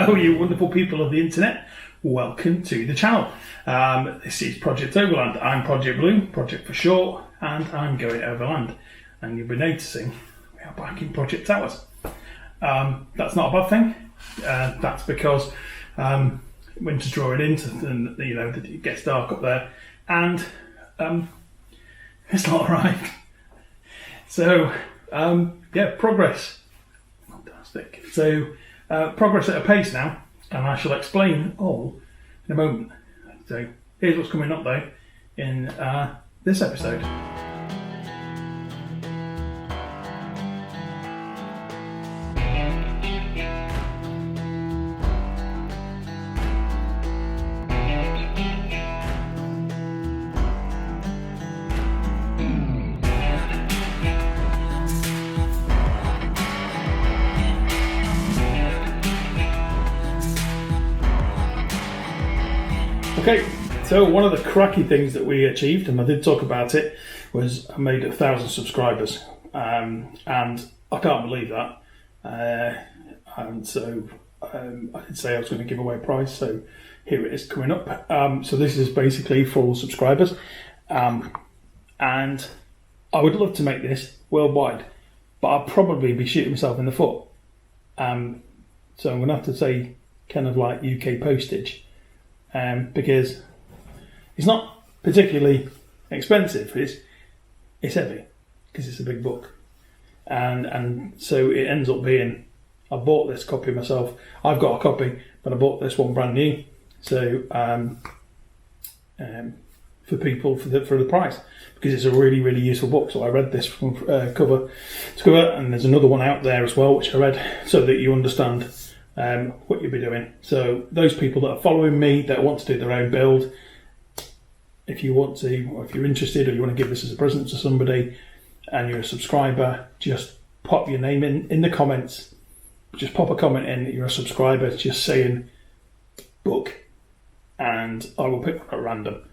Hello, you wonderful people of the internet. Welcome to the channel. This is Project Overland. I'm Project Blue, Project for short, and I'm going overland. And you'll be noticing we are back in Project Towers. That's not a bad thing. That's because winter's drawing in, and it gets dark up there, and it's not arrived. So progress. Fantastic. So progress at a pace now, and I shall explain all in a moment. So here's what's coming up though in this episode. Okay, so one of the cracky things that we achieved, and I did talk about it, was I made 1,000 subscribers, and I can't believe that. And so I did say I was going to give away a prize, so here it is coming up. So this is basically for all subscribers, and I would love to make this worldwide, but I'll probably be shooting myself in the foot. So I'm going to have to say kind of like UK postage. Because it's not particularly expensive. It's heavy because it's a big book, and so it ends up being. I bought this copy myself. I've got a copy, but I bought this one brand new. So for people for the price, because it's a really useful book. So I read this from cover to cover, and there's another one out there as well which I read, so that you understand what you'll be doing. So those people that are following me that want to do their own build, if you want to, or if you're interested, or you want to give this as a present to somebody and you're a subscriber, just pop your name in the comments. Just pop a comment in that you're a subscriber, just saying book, and I will pick one at random.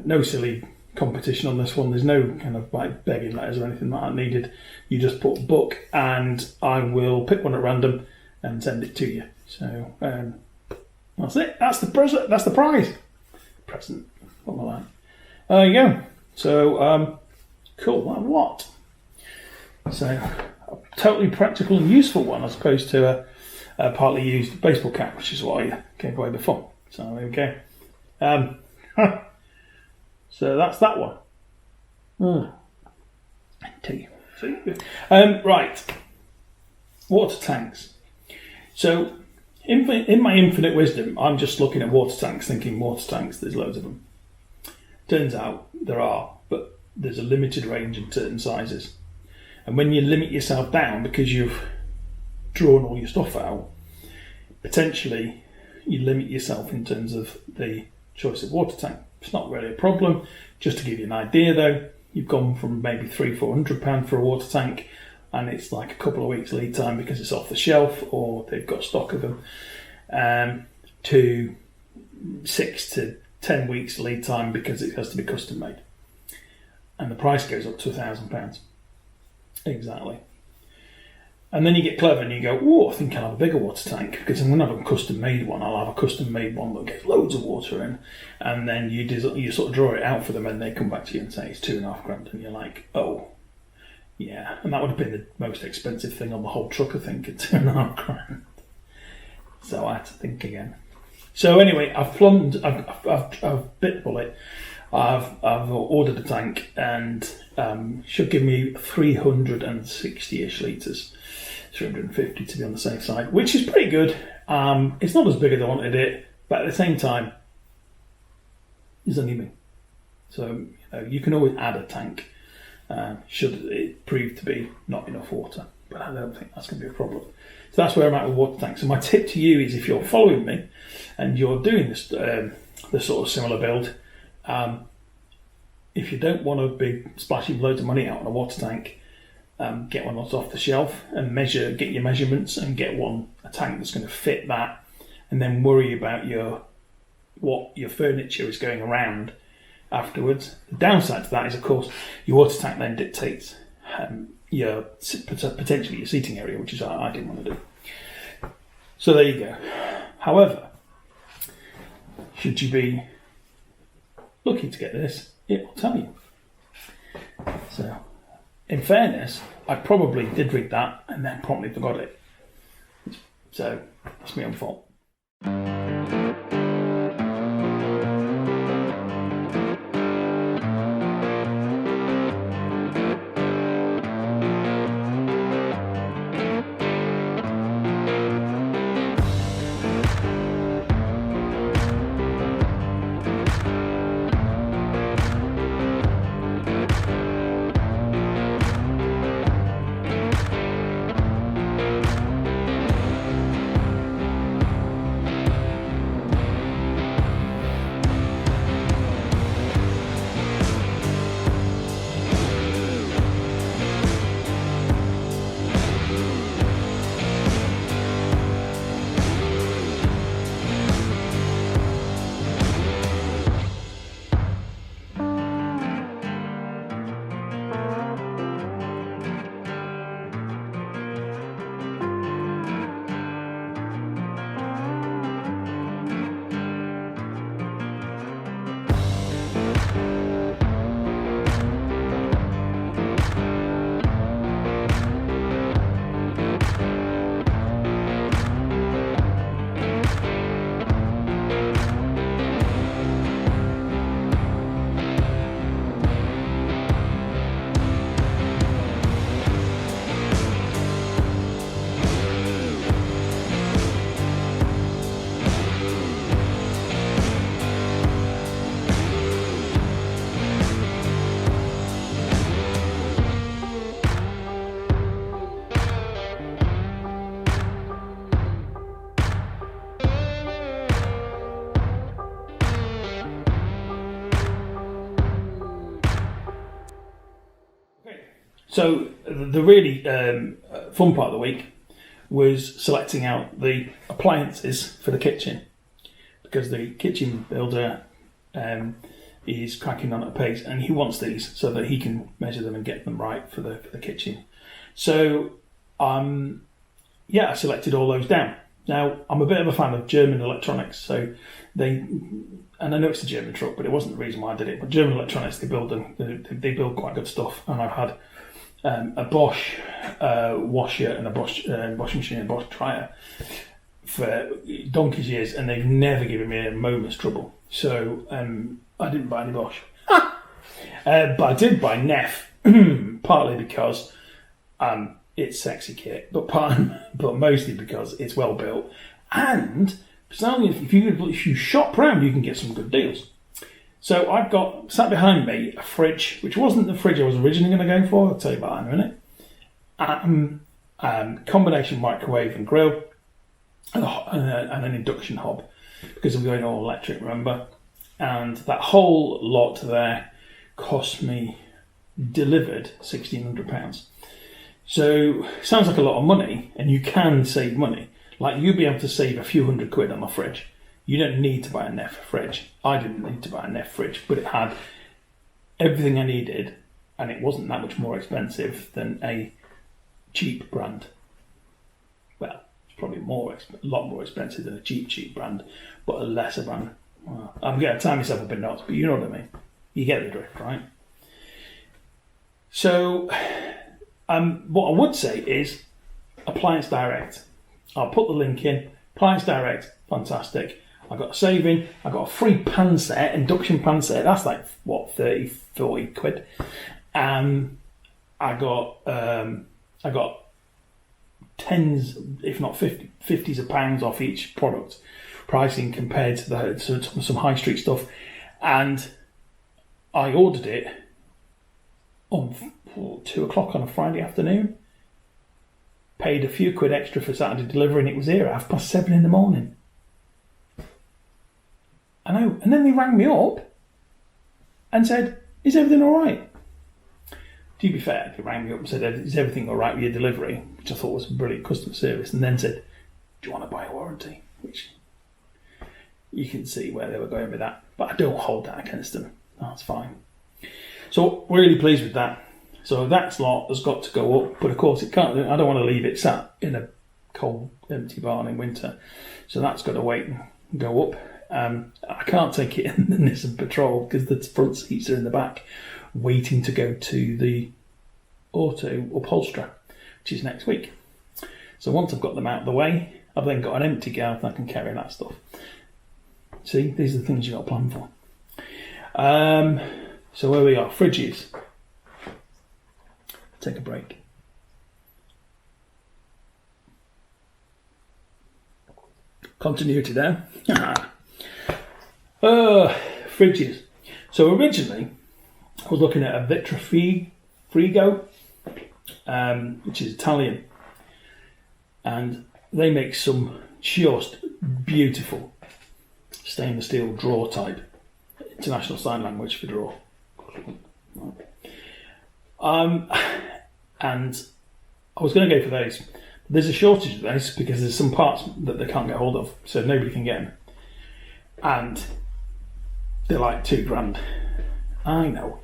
No silly competition on this one. There's no kind of like begging letters or anything like that needed. You just put book and I will pick one at random and send it to you. So that's it. That's the present. That's the prize. Present. What am I like? There you go. So cool. What? So a totally practical and useful one, as opposed to a partly used baseball cap, which is what I gave away before. So there we go. So that's that one. Tea. Right. Water tanks. So, in my infinite wisdom, I'm just looking at water tanks, thinking water tanks, there's loads of them. Turns out there are, but there's a limited range in certain sizes. And when you limit yourself down because you've drawn all your stuff out, potentially you limit yourself in terms of the choice of water tank. It's not really a problem. Just to give you an idea though, you've gone from maybe £300-400 for a water tank, and it's like a couple of weeks lead time because it's off the shelf or they've got stock of them, to 6 to 10 weeks lead time because it has to be custom made. And the price goes up to £1,000. Exactly. And then you get clever and you go, oh, I think I'll have a bigger water tank, because I'm going to have a custom made one. I'll have a custom made one that gets loads of water in. And then you sort of draw it out for them and they come back to you and say it's £2,500, and you're like, oh. Yeah, and that would have been the most expensive thing on the whole truck, I think, at £2,500. So I had to think again. So anyway, I've bit the bullet. I've ordered a tank, and should give me 360-ish litres, 350 to be on the safe side, which is pretty good. It's not as big as I wanted it, but at the same time, it's only me. So you can always add a tank. Should it prove to be not enough water, but I don't think that's going to be a problem. So that's where I'm at with water tanks. So my tip to you is, if you're following me and you're doing this sort of similar build, if you don't want to be splashing loads of money out on a water tank, get one that's off the shelf and get your measurements and get a tank that's going to fit that, and then worry about what your furniture is going around afterwards. The downside to that is, of course, your water tank then dictates potentially your seating area, which is what I didn't want to do. So there you go. However, should you be looking to get this, it will tell you. So, in fairness, I probably did read that and then promptly forgot it. So, that's my own fault. So the really fun part of the week was selecting out the appliances for the kitchen, because the kitchen builder is cracking on at a pace, and he wants these so that he can measure them and get them right for the kitchen. So I selected all those down. Now, I'm a bit of a fan of German electronics, so and I know it's a German truck, but it wasn't the reason why I did it. But German electronics, they build quite good stuff, and I've had a Bosch washer and a Bosch washing machine and a Bosch dryer for donkey's years, and they've never given me a moment's trouble. So I didn't buy any Bosch, but I did buy Neff, partly because it's sexy kit, but mostly because it's well built, and if you shop around, you can get some good deals. So I've got, sat behind me, a fridge, which wasn't the fridge I was originally going to go for. I'll tell you about that in a minute. Combination microwave and grill, and an induction hob, because I'm going all electric, remember? And that whole lot there cost me, delivered, £1,600. So sounds like a lot of money, and you can save money. Like, you'll be able to save a few £100 on a fridge. You don't need to buy a Neff fridge. I didn't need to buy a Neff fridge, but it had everything I needed, and it wasn't that much more expensive than a cheap brand. Well, it's probably a lot more expensive than a cheap brand, but a lesser brand. Well, I'm going to tie myself up in knots, but you know what I mean. You get the drift, right? So, what I would say is Appliance Direct. I'll put the link in. Appliance Direct, fantastic. I got a saving. I got a free pan set, induction pan set. That's like, what, 30, 40 quid. I got tens, if not 50s of pounds off each product pricing compared to some high street stuff. And I ordered it on 2 o'clock on a Friday afternoon. Paid a few quid extra for Saturday delivery, and it was here at 7:30 in the morning. I know. And then they rang me up and said, "Is everything all right?" To be fair, they rang me up and said, "Is everything all right with your delivery?" Which I thought was brilliant customer service. And then said, "Do you want to buy a warranty?" Which you can see where they were going with that. But I don't hold that against them. That's fine. So really pleased with that. So that slot has got to go up, but of course it can't. I don't want to leave it sat in a cold, empty barn in winter. So that's got to wait and go up. I can't take it in the Nissan Patrol because the front seats are in the back, waiting to go to the auto upholsterer, which is next week. So once I've got them out of the way, I've then got an empty garden I can carry that stuff. See, these are the things you've got to plan for. So where we are, fridges. Take a break. Continuity there. Fridges. So originally, I was looking at a Vitra Frigo, which is Italian, and they make some just beautiful stainless steel drawer type, international sign language for drawer. And I was going to go for those. There's a shortage of those because there's some parts that they can't get hold of, so nobody can get them. And they're like £2,000. I know.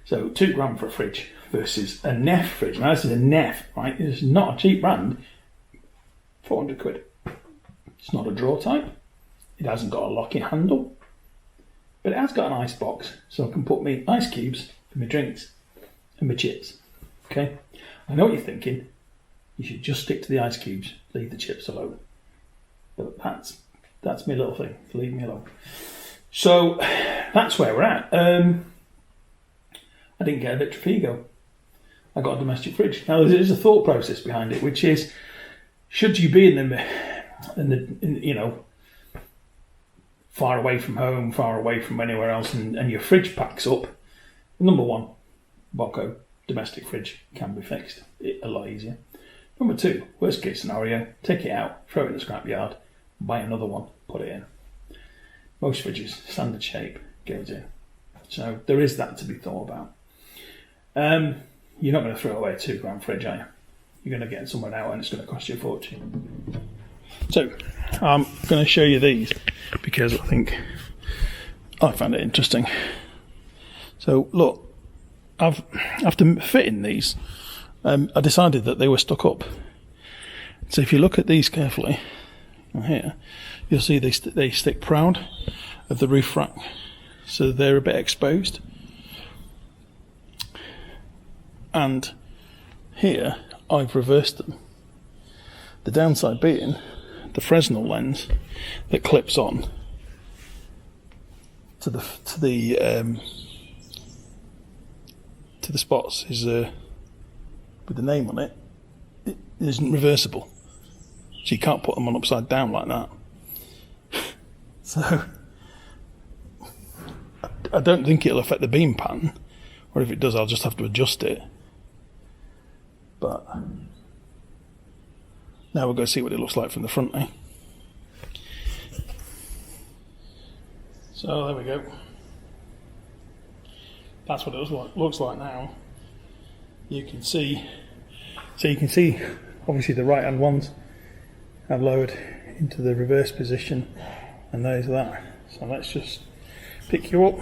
So £2,000 for a fridge versus a Neff fridge. Now this is a Neff, right? It's not a cheap brand. 400 quid. It's not a drawer type. It hasn't got a locking handle. But it has got an ice box, so I can put my ice cubes for my drinks and my chips. Okay? I know what you're thinking. You should just stick to the ice cubes, leave the chips alone. But that's my little thing. Leave me alone. So that's where we're at. I didn't get a Vitra Frigo. I got a domestic fridge. Now there's a thought process behind it, which is, should you be in you know, far away from home, far away from anywhere else, and your fridge packs up, number one, Boco domestic fridge can be fixed a lot easier. Number two, worst case scenario, take it out, throw it in the scrapyard, buy another one, put it in. Most fridges, standard shape, goes in. So there is that to be thought about. You're not going to throw away a £2,000 fridge, are you? You're going to get someone out and it's going to cost you a fortune. So I'm going to show you these because I think I found it interesting. So look, after fitting these, I decided that they were stuck up. So if you look at these carefully, here, you'll see they stick proud of the roof rack, so they're a bit exposed. And here I've reversed them. The downside being the Fresnel lens that clips on to the spots is with the name on it. It isn't reversible, so you can't put them on upside down like that. So I don't think it'll affect the beam pattern, or if it does, I'll just have to adjust it. But now we'll go see what it looks like from the front, eh? So there we go. That's what it looks like now. You can see, obviously the right hand ones have lowered into the reverse position, and there's that. So let's just pick you up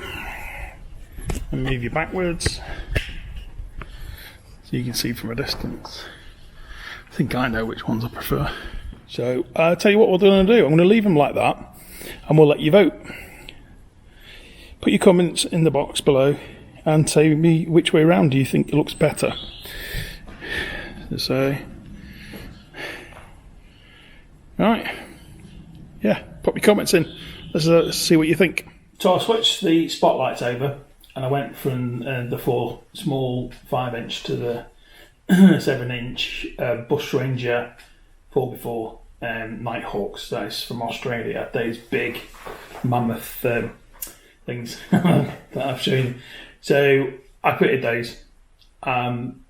and move you backwards so you can see from a distance. I think I know which ones I prefer. So I'll tell you what we're going to do. I'm going to leave them like that and we'll let you vote. Put your comments in the box below and tell me which way around do you think it looks better. So, right, yeah, put your comments in. Let's see what you think. So I switched the spotlights over and I went from the small 5-inch to the 7-inch Bush Ranger 4x4 Nighthawks. That's from Australia. Those big mammoth things that I've shown you. So I created those, and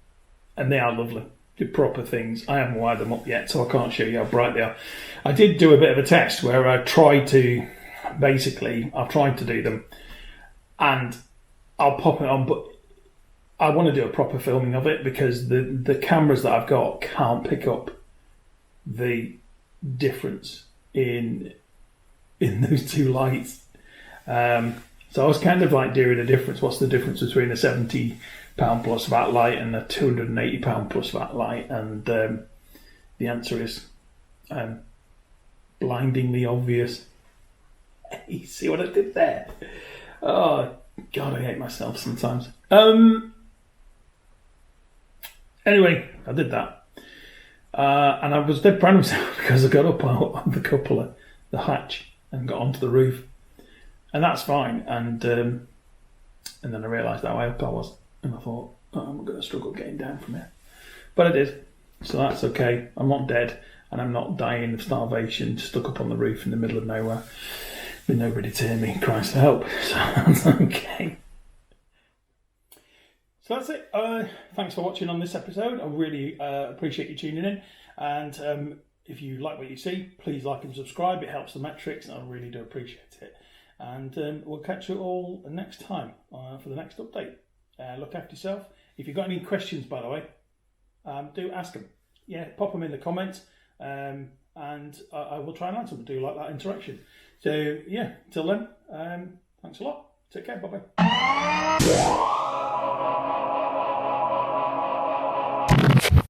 they are lovely. They're proper things. I haven't wired them up yet, so I can't show you how bright they are. I did do a bit of a test where I tried to do them, and I'll pop it on, but I want to do a proper filming of it because the cameras that I've got can't pick up the difference in those two lights. So I was kind of like doing a difference. What's the difference between a £70 plus VAT light and a £280 plus VAT light? And the answer is blindingly obvious. You see what I did there? Oh, God, I hate myself sometimes. Anyway, I did that. And I was dead proud of myself because I got up on the cupola, the hatch, and got onto the roof. And that's fine. And then I realised how high up I was. And I thought, oh, I'm going to struggle getting down from here. But I did. So that's okay. I'm not dead. And I'm not dying of starvation, stuck up on the roof in the middle of nowhere with nobody to hear me cry for help. So that's okay. So that's it. Thanks for watching on this episode. I really appreciate you tuning in. And if you like what you see, please like and subscribe. It helps the metrics, and I really do appreciate it. And we'll catch you all next time for the next update. Look after yourself. If you've got any questions, by the way, do ask them. Yeah, pop them in the comments, and I will try and answer them. Do like that interaction. So yeah, till then, thanks a lot. Take care. Bye bye.